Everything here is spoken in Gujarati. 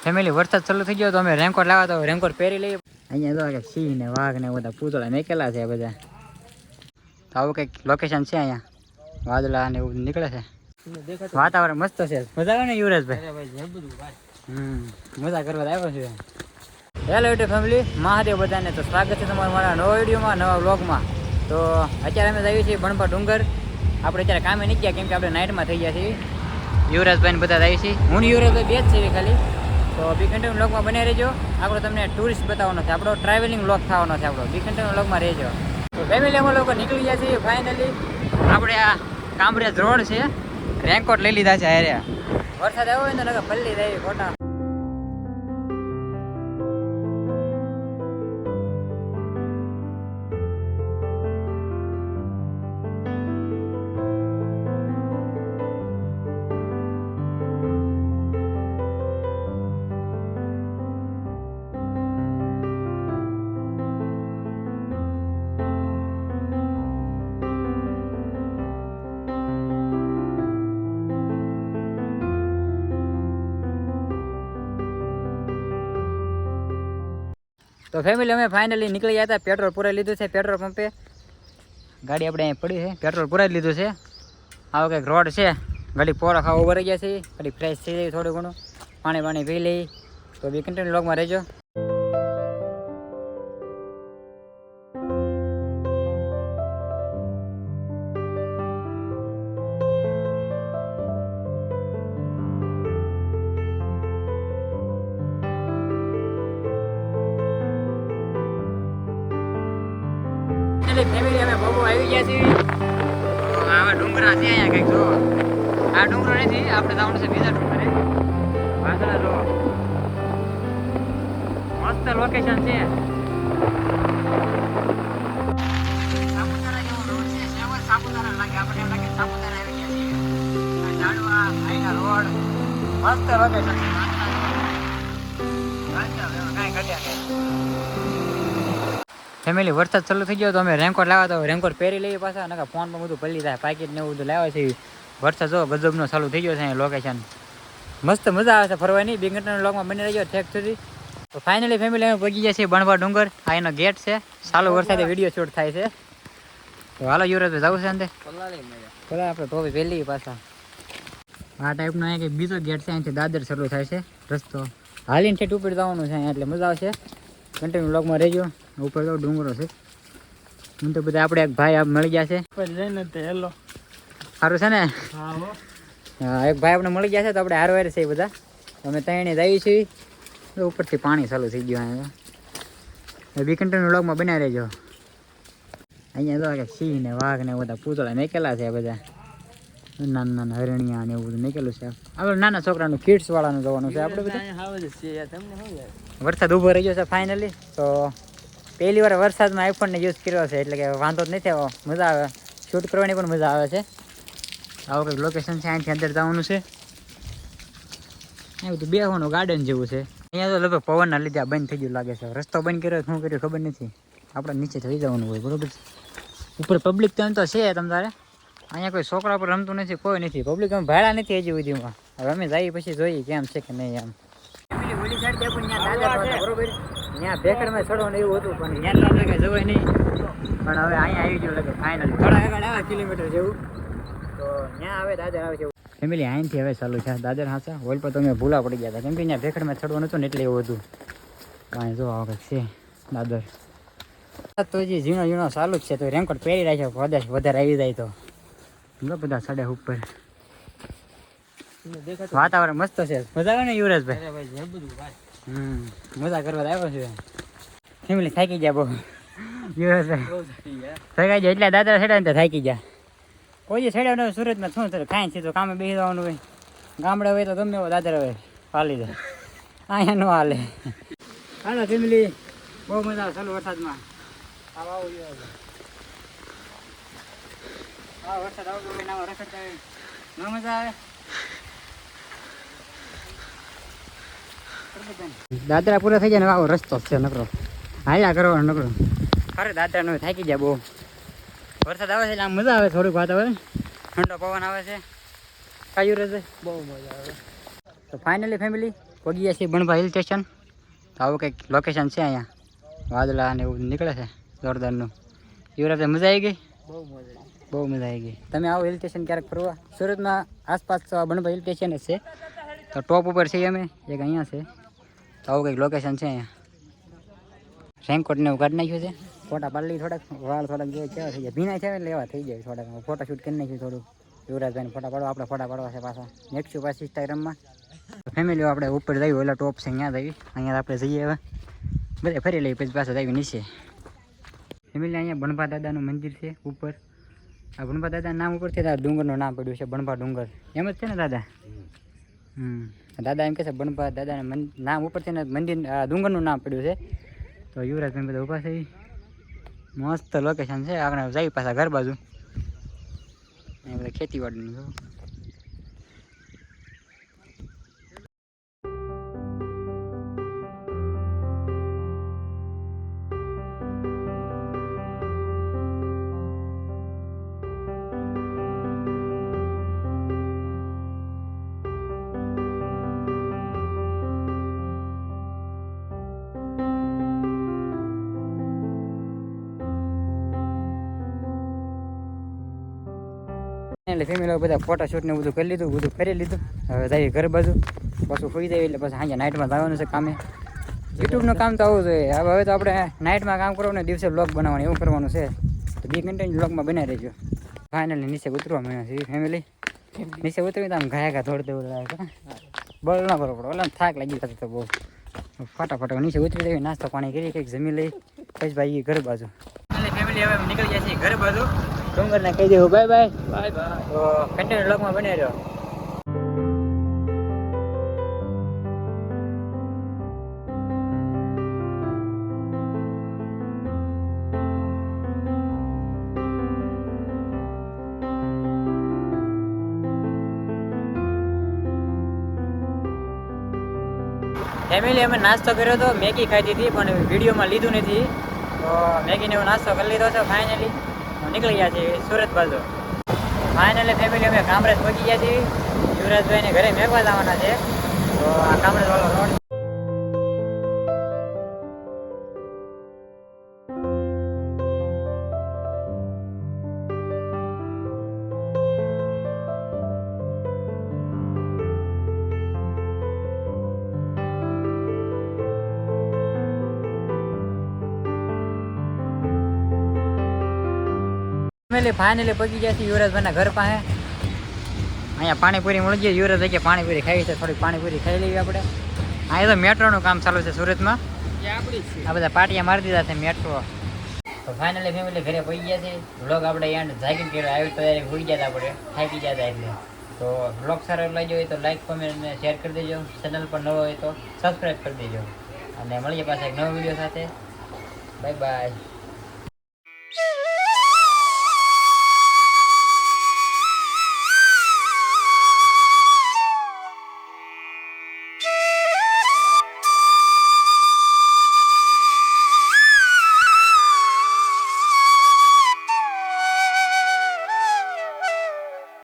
ફેમિલી વરસાદ ચાલુ થઈ ગયો તો અમે રેનકોટ લાવ્યા તો રેનકોટ પહેરી લઈએ. અહીંયા જો કે સિંહ ને વાઘ ને બધા પૂતળા મેકેલા છે બધા. તો આવું કંઈક લોકેશન છે અહીંયા, વાદળા ને એવું નીકળે છે. વાતાવરણ મસ્ત છે, મજા આવે ને યુવરાજભાઈ? મજા કરવા આવ્યો છું. હેલો યુટ્યુબ ફેમિલી, મહાદેવ બધાને. તો સ્વાગત છે તમારું મારા નવા વિડીયોમાં, નવા વ્લોગમાં. તો અત્યારે અમે જઈએ છીએ બણપા ડુંગર. આપણે અત્યારે કામે નહીં ગયા કેમ કે આપણે નાઇટમાં થઈ ગયા છીએ. યુવરાજભાઈને બધા જઈએ છીએ, હું યુવરાજભાઈ બે જ છીએ ખાલી. તો બી કન્ટિન્યુ વ્લોગમાં બને રહેજો. આપણો તમને ટુરિસ્ટ બતાવવાનો છે, આપણો ટ્રાવેલિંગ વ્લોગ થવાનો છે. આપણો બી કન્ટિન્યુ વ્લોગમાં રહેજો. તો ફેમિલી અમે લોકો નીકળી ગયા છીએ ફાઇનલી. આપણે આ કામરેજ રોડ છે, રેનકોટ લઈ લીધા છે. હારે વરસાદ આવ્યો હોય ને પલ્લી જાય ખોટા. તો ફેમિલી અમે ફાઇનલી નીકળી ગયા હતા. પેટ્રોલ પુરાઈ લીધું છે પેટ્રોલ પંપે. ગાડી આપણે અહીં પડી છે, પેટ્રોલ પુરાઈ લીધું છે. આવો કંઈક રોડ છે, ગાડી પોરા ખાવા ઉભા રહી ગયા છે. ગાડી ફ્રેશ થઈ જાય, થોડું ઘણું પાણી પી લઈ. તો બી કન્ટિન્યુ વ્લોગમાં રહેજો. ફેમિલી અમે બહુ આવી ગયા છીએ. આવા ડુંગરા છે અહીંયા કંઈક જો. આ ડુંગરો નથી, આપણે જવાનું છે બીજા ડુંગરે. વાદળા જો, મસ્ત લોકેશન છે. સાપુતારા જેવો રોડ છે, સેવન સાપુતારા લાગે. આપણે એમ લાગે સાપુતારા આવી ગયા છીએ. ઝાડવા, આઈના રોડ, મસ્ત લોકેશન છે. કાંઈ ઘટ્યા નહીં. ફેમિલી વરસાદ ચાલુ થઈ ગયો તો અમે રેનકોટ લાવ્યા તો રેનકોટ પહેરી લઈએ પાછા. નકા ફોનમાં બધું પલ્લી થાય, પાકીટ ને એવું બધું લાવ્યા છે. વરસાદ જો ગજબનો ચાલુ થઈ ગયો છે. અહીંયા લોકેશન મસ્ત મજા આવે છે ફરવાની. બી કન્ટિન્યુ વ્લોગમાં બની રહેજો ઠેક સુધી. તો ફાઇનલી ફેમિલી અમે પહોંચી ગયા છીએ બણપા ડુંગર. આ એનો ગેટ છે, ચાલુ વરસાદે વિડીયો શૂટ થાય છે. તો હાલો યુવરાજભાઈ જવું છે અંદર પેલા આપણે ટોપી પહેલી પાછા. આ ટાઈપનો અહીંયા કંઈક બીજો ગેટ છે, અહીંથી દાદર શરૂ થાય છે રસ્તો. હાલીને ઠેઠ ઉપર જવાનું છે અહીંયા, એટલે મજા આવશે. કન્ટિન્યુ વ્લોગમાં રહેજો. ઉપર તો ડુંગરો છે. હું તો બધા આપણે એક ભાઈ મળી ગયા છે. હેલો સારું છે ને? હા, એક ભાઈ આપણે મળી ગયા છે. તો આપણે હારવાર છે એ બધા. અમે ત્રણે જઈએ છીએ. ઉપરથી પાણી ચાલુ થઈ ગયું અહીંયા. બી કન્ટિન્યુ વ્લોગમાં બનાવી રહેજો. અહીંયા તો કે સિંહ ને વાઘ ને બધા પૂતળા મેકેલા છે બધા. નાના નાના હરણિયા ને એવું બધું મેકેલું છે. આપણે નાના છોકરાનું કિડ્સ વાળાનું જવાનું છે આપણે બધા. વરસાદ ઊભો રહી ગયો છે ફાઇનલી. તો પહેલી વાર વરસાદમાં આઈફોનને યુઝ કર્યો છે, એટલે કે વાંધો જ નથી આવ્યો. મજા આવે, શૂટ કરવાની પણ મજા આવે છે. આવું કંઈક લોકેશન છે, અહીંથી અંદર જવાનું છે. એવું બધું બેસવાનું ગાર્ડન જેવું છે. અહીંયા તો લગભગ પવનના લીધે આ બંધ થઈ ગયું લાગે છે. રસ્તો બંધ કર્યો શું કર્યું ખબર નથી. આપણે નીચે થઈ જવાનું હોય બરોબર. ઉપર પબ્લિક તો એમ તો છે તમારે. અહીંયા કોઈ છોકરા પર રમતું નથી, કોઈ નથી. પબ્લિક અમે ભાડા નથી હજી સુધીમાં. હવે અમે જઈએ પછી જોઈએ કેમ છે કે નહીં એમ. ઓલી સાઈડ ત્યાં બરોબર, ત્યાં ભેકડમાં ચડવાનું એવું હતું પણ ત્યાં લાગે જવાય નહીં. પણ હવે અહીંયા આવી ગયું લાગે ફાઇનલ. થોડા આગળ આવે કિલોમીટર જેવું, તો ત્યાં આવે દાદર આવે છે. ફેમિલી અહીંથી હવે ચાલુ છે દાદર હાચા. હોલ પર તો અમે ભૂલા પડી ગયા હતા કેમ કે ત્યાં ભેકડમાં ચડવાનું હતું ને એટલે એવું હતું. કાંઈ જો આવે છે દાદર તો હજી ઝીણો ઝીણો ચાલુ જ છે. તો રેનકોટ પહેરી રાખ્યો, કદાચ વધારે આવી જાય તો બધા ચડે ઉપર. વાતાવરણ મસ્ત છે, મજા આવે ને યુવરાજભાઈ? મજા કરવા આવ્યો છું. ફેમિલી થાકી ગયા બહુ. યુવરાજભાઈ થકાઈ જાય એટલે દાદા છેડા ને થાકી ગયા. કોઈ છેડા સુરતમાં શું થયું ખાઈ સીધું કામે બેસી જવાનું હોય. ગામડે હોય તો ગમે એવો દાદર હોય હાલી જાય, અહીંયા ન હાલે. હાલો ફેમિલી, બહુ મજા આવે ચાલુ વરસાદમાં. વરસાદ આવતો હોય ના રખડતા હોય ન મજા આવે. દાદરા પૂરા થઈ જાય ને આવો રસ્તો છે નકરો. હાલ્યા કરવાનો નકરો. ખરે દાદરા નો થાકી જાય બહુ. વરસાદ આવે છે એટલે આમ મજા આવે. થોડુંક વાતાવરણ ઠંડો પવન આવે છે. કાયું રહે બહુ મજા આવે. તો ફાઇનલી ફેમિલી પગી ગયા છીએ બણભા હિલ સ્ટેશન. તો આવું કંઈક લોકેશન છે અહીંયા, વાદળા અને એવું નીકળે છે જોરદારનું. યુવરાજ મજા આવી ગઈ? બહુ મજા આવી ગઈ. તમે આવો હિલ સ્ટેશન ક્યારેક ફરવા? સુરતમાં આસપાસ બણભા હિલ સ્ટેશન જ છે. તો ટોપ ઉપર છીએ અમે, એક અહીંયા છે. તો આવું કંઈક લોકેશન છે અહીંયા. રેનકોટને એવું કાઢી નાખ્યું છે. ફોટા પાડી લઈ થોડાક, વાળ થોડાક જો કેવા થઈ જાય, ભીના છે એટલે એવા થઈ જાય થોડાક. ફોટા શૂટ કરી નાખ્યું થોડું. યુવરાજભાઈને ફોટા પાડવા, આપણે ફોટા પાડવા છે પાછા. નેક્સ્ટ પાછું ઇન્સ્ટાગ્રામમાં. ફેમિલીઓ આપણે ઉપર જઈએ, ઓલા ટોપ છે અહીંયા જઈએ. અહીંયા આપણે જઈએ હવે બધે ફરી લઈએ, પછી પાછા જઈએ નીચે. ફેમિલી અહીંયા બણભા દાદાનું મંદિર છે ઉપર. આ બણભા દાદાના નામ ઉપરથી ડુંગરનું નામ પડ્યું છે, બણભા ડુંગર. એમ જ છે ને દાદા? દાદા એમ કહે છે બણભા દાદાના નામ ઉપરથી ને મંદિર ડુંગરનું નામ પડ્યું છે. તો યુવરાજભાઈ બધા ઊભા છે. મસ્ત લોકેશન છે. આપણે જઈએ પાછા ઘર બાજુ. એ બધા ખેતીવાડીનું. એટલે ફેમિલી બધા ફોટા શૂટ ને બધું કરી લીધું, બધું કરી લીધું. હવે જઈએ ઘર બાજુ, પાછું સુઈ જાય એટલે પછી સાંજે નાઇટમાં જવાનું છે કામે. યુટ્યુબનું કામ તો આવું જોઈએ. હવે તો આપણે નાઇટમાં કામ કરવાનું, દિવસે બ્લોગ બનાવવાનું એવું કરવાનું છે. તો બી કન્ટેન્ટ બ્લોગમાં બનાવી રહેજો. ફાઇનલી નીચે ઉતરવા મળ્યા છે ફેમિલી. નીચે ઉતરી તો આમ ઘાયા દોડ દેવું લાગે. બળ ના કરવો પડે, ઓલા થાક લાગી જતો તો બહુ. ફટાફટ નીચે ઉતરી દેવી, નાસ્તો પાણી કરી કંઈક જમી લઈ, પછી ભાઈ ઘર બાજુ. એટલે ફેમિલી હવે નીકળી ગયા છીએ ઘર બાજુ. ડુંગરને કહી દેવું બાય બાય. Bye bye. તો કન્ટેન્ટ બ્લોગમાં બને રહ્યો. ફેમિલી અમે નાસ્તો કર્યો હતો, મેગી ખાધી હતી પણ વિડીયોમાં લીધું નથી. તો મેગીને એવો નાસ્તો કરી લીધો છે. ફાઇનલી નીકળી ગયા છીએ સુરત બાજુ. ફાઇનલી ફેમિલી અમે કામરેજ પહોંચી ગયા છીએ. યુવરાજભાઈને ઘરે મેળવા જવાના છે. તો આ કામરેજ વાળો રોડ. ફાઇનલી પગી ગયા છે યુવરાજભાઈના ઘર પાસે. અહીંયા પાણીપુરી મળી ગઈ. યુવરાજ જગ્યાએ પાણીપુરી ખાઈ છે, થોડીક પાણીપુરી ખાઈ લઈએ આપણે. અહીંયા તો મેટ્રોનું કામ ચાલુ છે સુરતમાં. આ બધા પાટિયા મારી દીધા છે મેટ્રો. તો ફાઇનલી ફેમિલી ઘરે પહોંચી ગયા છે. વ્લોગ આપણે એન્ડ જાગીને કર્યો, આવી તૈયારી હોઈ ગયા હતા, આપણે થાકી ગયા હતા એટલે. તો વ્લોગ સારો લાગ્યો હોય તો લાઈક કોમેન્ટ અને શેર કરી દેજો. ચેનલ પર નવો હોય તો સબસ્ક્રાઈબ કરી દેજો. અને મળીએ પાછા એક નવો વિડીયો સાથે. Bye bye.